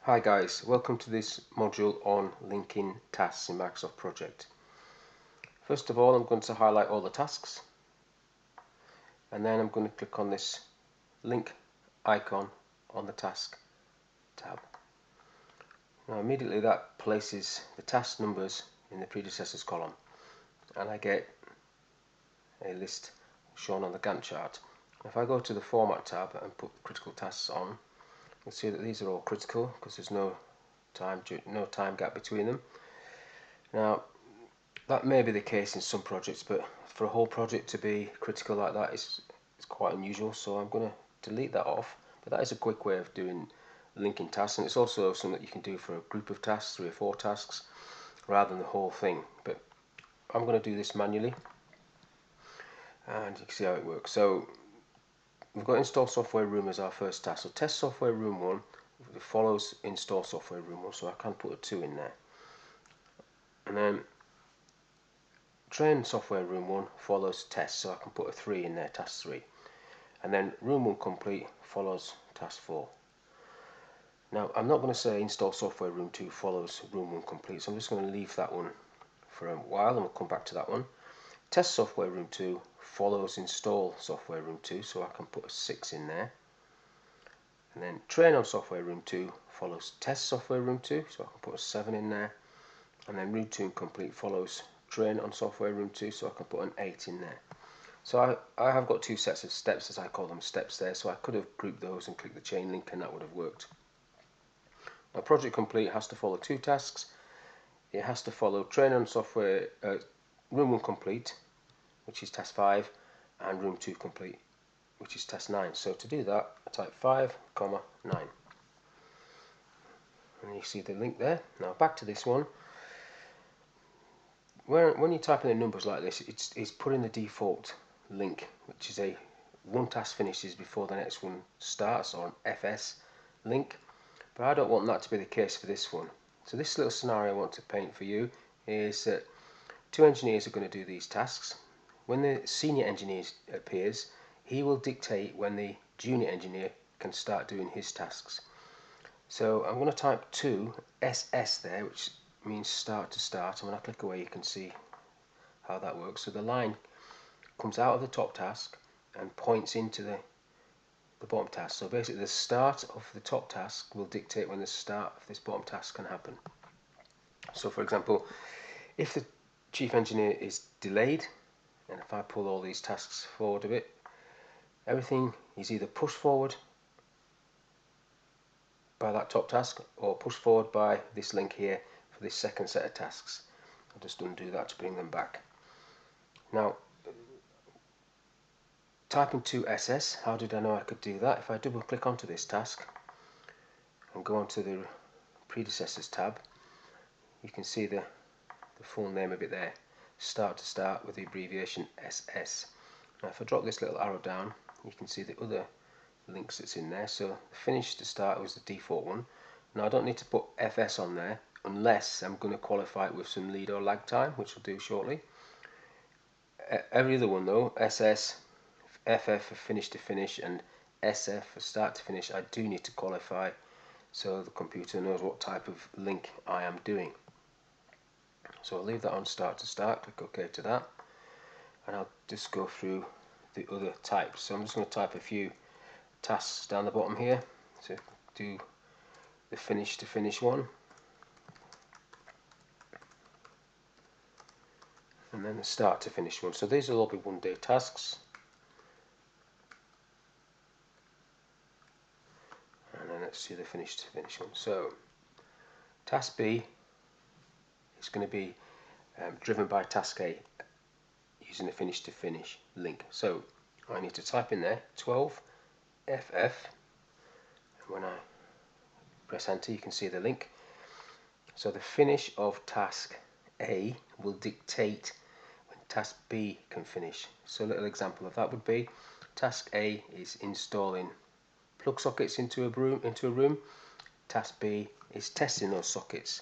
Hi guys, welcome to this module on linking tasks in Microsoft Project. First of all, I'm going to highlight all the tasks, and then I'm going to click on this link icon on the task tab. Now immediately that places the task numbers in the predecessors column, and I get a list shown on the Gantt chart. If I go to the Format tab and put critical tasks on, you'll see that these are all critical because there's no time gap between them. Now that may be the case in some projects, but for a whole project to be critical like that is quite unusual, so I'm going to delete that off. But that is a quick way of doing linking tasks, and it's also something that you can do for a group of tasks, 3 or 4 tasks, rather than the whole thing. But I'm going to do this manually, and you can see how it works. So we've got install software room as our first task. So test software room 1 follows install software room 1, so I can put a 2 in there. And then train software room 1 follows test, so I can put a 3 in there, task 3. And then room 1 complete follows task 4. Now I'm not going to say install software room 2 follows room 1 complete, so I'm just going to leave that one for a while and we'll come back to that one. Test software room 2 follows install software room 2, so I can put a 6 in there. And then train on software room 2 follows test software room 2, so I can put a 7 in there. And then room 2 complete follows train on software room 2, so I can put an 8 in there. So I have got 2 sets of steps, as I call them, steps there, so I could have grouped those and clicked the chain link and that would have worked. Now project complete has to follow 2 tasks. It has to follow train on software room 1 complete, which is task 5, and room 2 complete, which is task 9. So to do that, I type 5, 9. And you see the link there. Now back to this one. When you type in the numbers like this, it's putting the default link, which is a one task finishes before the next one starts, or an FS link. But I don't want that to be the case for this one. So this little scenario I want to paint for you is that 2 engineers are going to do these tasks. When the senior engineer appears, he will dictate when the junior engineer can start doing his tasks. So I'm going to type 2 SS there, which means start to start, and when I click away you can see how that works. So the line comes out of the top task and points into the bottom task. So basically the start of the top task will dictate when the start of this bottom task can happen. So for example, if the chief engineer is delayed, and if I pull all these tasks forward a bit, everything is either pushed forward by that top task or pushed forward by this link here for this second set of tasks. I'll just undo that to bring them back. Now typing 2SS, how did I know I could do that? If I double click onto this task and go onto the predecessors tab, you can see the full name of it there, start to start with the abbreviation SS. Now if I drop this little arrow down, you can see the other links that's in there. So finish to start was the default one. Now I don't need to put FS on there unless I'm going to qualify it with some lead or lag time, which we'll do shortly. Every other one though, SS, FF for finish to finish, and SF for start to finish, I do need to qualify so the computer knows what type of link I am doing. So I'll leave that on start to start, click OK to that, and I'll just go through the other types. So I'm just going to type a few tasks down the bottom here. So do the finish to finish one, and then the start to finish one. So these will all be 1-day tasks. And then let's see the finish to finish one. So task B is going to be driven by task A using the finish to finish link. So I need to type in there 12 FF, and when I press enter you can see the link. So the finish of task A will dictate when task B can finish. So a little example of that would be task A is installing plug sockets into a room. Task B is testing those sockets.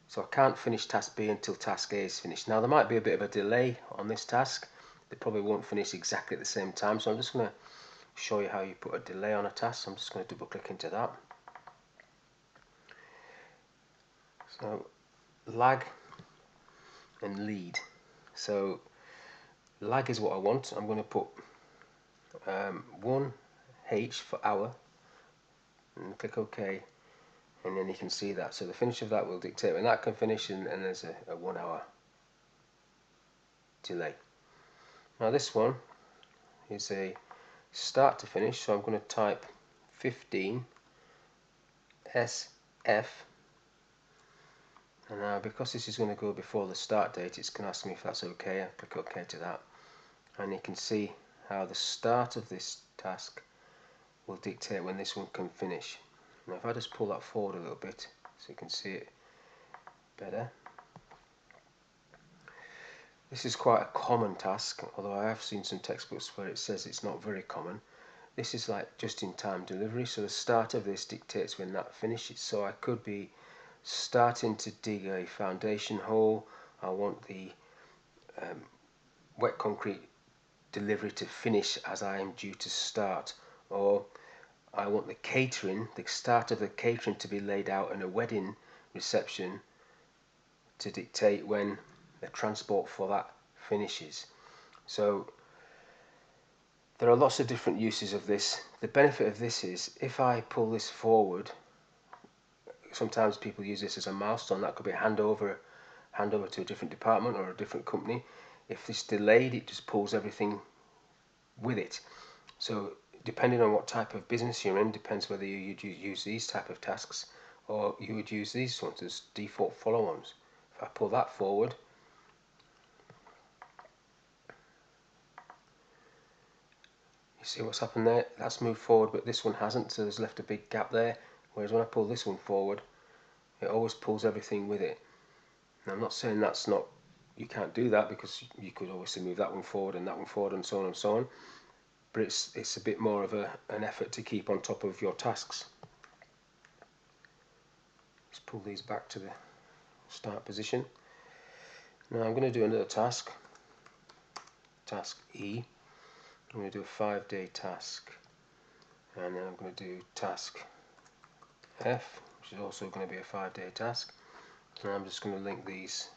So I can't finish task B until task A is finished. Now there might be a bit of a delay on this task. They probably won't finish exactly at the same time. So I'm just going to show you how you put a delay on a task. So I'm just going to double click into that. So lag and lead. So lag is what I want. I'm going to put 1H for hour and click OK, and then you can see that. So the finish of that will dictate when that can finish, and there's a 1 hour delay. Now this one is a start to finish, so I'm going to type 15 SF, and now because this is going to go before the start date, it's going to ask me if that's okay. I click OK to that, and you can see how the start of this task will dictate when this one can finish. Now if I just pull that forward a little bit so you can see it better. This is quite a common task, although I have seen some textbooks where it says it's not very common. This is like just-in-time delivery, so the start of this dictates when that finishes. So I could be starting to dig a foundation hole. I want the wet concrete delivery to finish as I am due to start, or I want the catering, the start of the catering to be laid out in a wedding reception to dictate when the transport for that finishes. So there are lots of different uses of this. The benefit of this is if I pull this forward, sometimes people use this as a milestone. That could be a handover to a different department or a different company. If it's delayed, it just pulls everything with it. So depending on what type of business you're in, depends whether you use these type of tasks or you would use these ones as default follow-ons. If I pull that forward, you see what's happened there? That's moved forward, but this one hasn't, so there's left a big gap there. Whereas when I pull this one forward, it always pulls everything with it. Now I'm not saying that's not, you can't do that, because you could obviously move that one forward and that one forward and so on and so on, but it's a bit more of an effort to keep on top of your tasks. Let's pull these back to the start position. Now I'm going to do another task, task E. I'm going to do a 5-day task, and then I'm going to do task F, which is also going to be a 5-day task, and I'm just going to link these.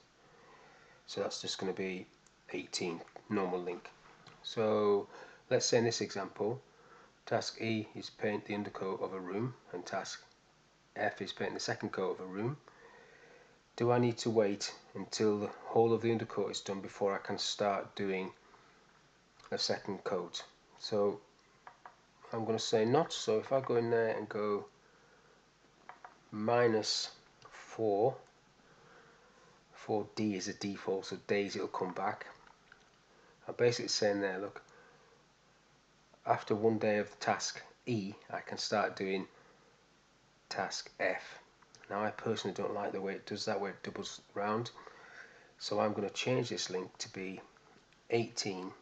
So that's just going to be 18, normal link. So let's say in this example, task E is paint the undercoat of a room, and task F is paint the second coat of a room. Do I need to wait until the whole of the undercoat is done before I can start doing the second coat? So I'm going to say not. So if I go in there and go -4, for D is a default, so days it'll come back. I'm basically saying there, look, after 1 day of the task E, I can start doing task F. Now I personally don't like the way it does that, where it doubles round. So I'm going to change this link to be 18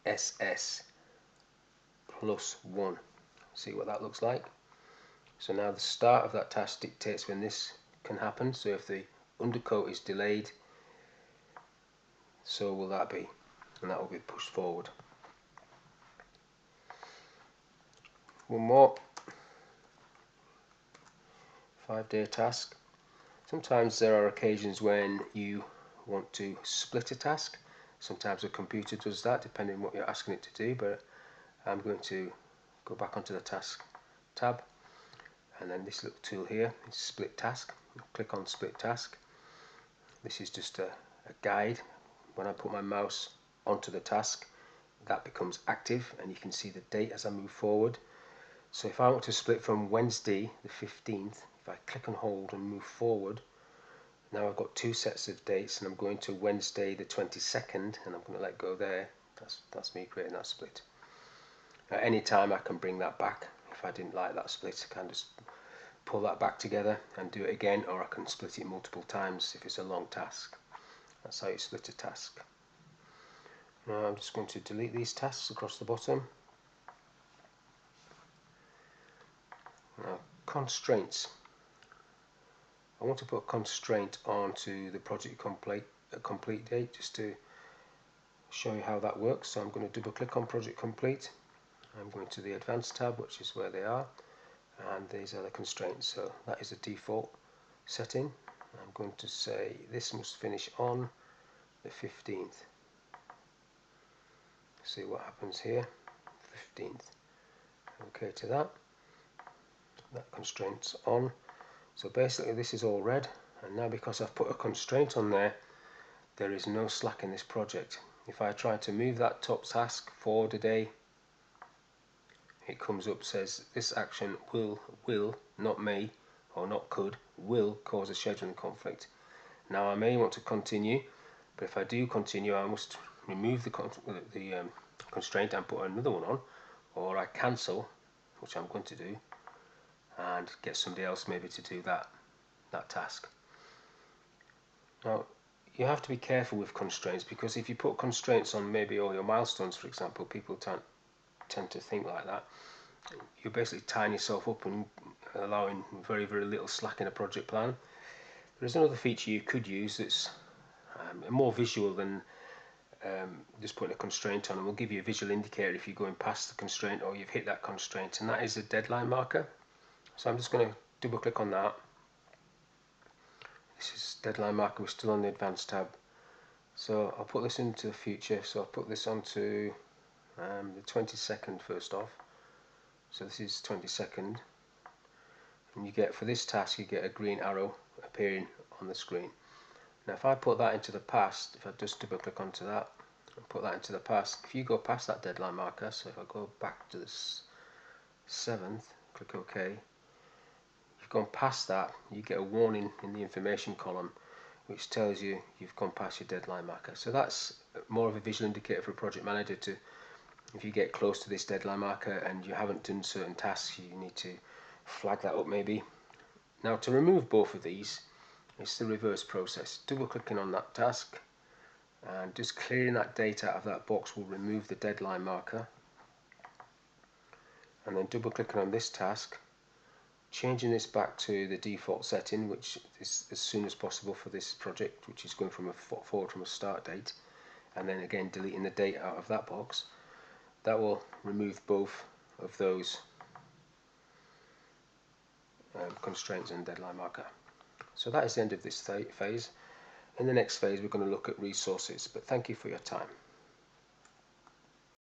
SS plus 1. See what that looks like? So now the start of that task dictates when this can happen. So if the undercoat is delayed, so will that be, and that will be pushed forward. One more 5-day task. Sometimes there are occasions when you want to split a task. Sometimes a computer does that, depending on what you're asking it to do, but I'm going to go back onto the task tab, and then this little tool here is split task. Click on split task. This is just a guide. When I put my mouse onto the task, that becomes active, and you can see the date as I move forward. So if I want to split from Wednesday the 15th, if I click and hold and move forward, now I've got 2 sets of dates, and I'm going to Wednesday the 22nd, and I'm going to let go there. That's me creating that split. At any time I can bring that back. If I didn't like that split, I can just pull that back together and do it again, or I can split it multiple times if it's a long task. That's how you split a task. Now I'm just going to delete these tasks across the bottom. Now constraints. I want to put a constraint onto the project complete date, just to show you how that works. So I'm going to double click on project complete. I'm going to the advanced tab, which is where they are, and these are the constraints. So that is a default setting. I'm going to say this must finish on the 15th. See what happens here. 15th. Okay to that. That constraint's on. So basically this is all red, and now because I've put a constraint on there, there is no slack in this project. If I try to move that top task forward a day, it comes up, says this action will, not may or not could, will cause a scheduling conflict. Now I may want to continue, but if I do continue I must remove the constraint and put another one on, or I cancel, which I'm going to do, and get somebody else maybe to do that task. Now you have to be careful with constraints, because if you put constraints on maybe all your milestones, for example, people tend to think like that. You're basically tying yourself up and allowing very, very little slack in a project plan. There's another feature you could use that's more visual than just putting a constraint on, and we'll give you a visual indicator if you're going past the constraint or you've hit that constraint, and that is a deadline marker. So I'm just going to double click on that. This is deadline marker, we're still on the advanced tab. So I'll put this into the future, so I'll put this onto the 22nd first off. So this is 22nd, and you get, for this task, you get a green arrow appearing on the screen. Now if I put that into the past, if I just double click onto that and put that into the past, if you go past that deadline marker, so if I go back to the 7th, click OK, if you've gone past that, you get a warning in the information column which tells you you've gone past your deadline marker. So that's more of a visual indicator for a project manager to, if you get close to this deadline marker and you haven't done certain tasks, you need to flag that up maybe. Now to remove both of these, it's the reverse process. Double clicking on that task and just clearing that data out of that box will remove the deadline marker. And then double clicking on this task, changing this back to the default setting, which is as soon as possible for this project, which is going from forward from a start date, and then again deleting the date out of that box. That will remove both of those constraints and deadline marker. So that is the end of this phase. In the next phase we're going to look at resources, but thank you for your time.